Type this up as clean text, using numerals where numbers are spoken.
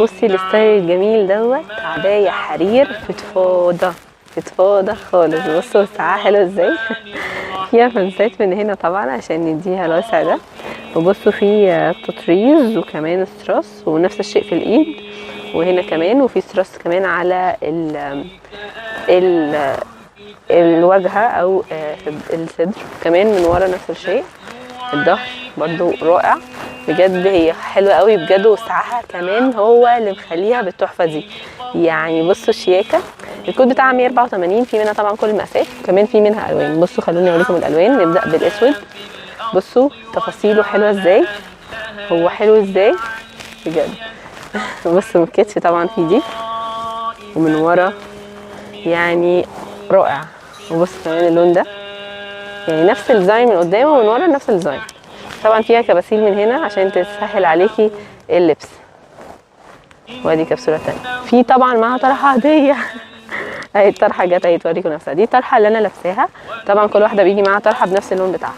بصي الستايل الجميل دوت عباية حرير فضفاضة خالص. بصوا الساعة حلوة ازاي. فيها فنسات من هنا طبعا عشان نديها الوسع ده، وبصوا في تطريز وكمان ستراس، ونفس الشيء في الايد وهنا كمان، وفي ستراس كمان على ال الواجهة او الصدر كمان من ورا نفس الشيء. الظهر برضو رائع بجد، هي حلوه قوي بجد، وسعها كمان هو اللي مخليها بالتحفه دي. يعني بصوا الشياكه. الكود بتاعها 184، في منها طبعا كل المقاسات، وكمان في منها الوان. بصوا خلوني اوريكم الالوان. نبدا بالاسود. بصوا تفاصيله حلوه ازاي، هو حلو ازاي بجد. بصوا من الكتف طبعا في دي، ومن ورا يعني رائع. وبصوا كمان اللون ده، يعني نفس الديزاين من قدام ومن ورا نفس الديزاين. طبعا فيها كباسيل من هنا عشان تسهل عليكي اللبس. وادي كبسوله تانية. في طبعا معاها طرحه هديه. اهي الطرحه جت اهي توريكم نفسها. دي الطرحه اللي انا لابساها. طبعا كل واحده بيجي معاها طرحه بنفس اللون بتاعها.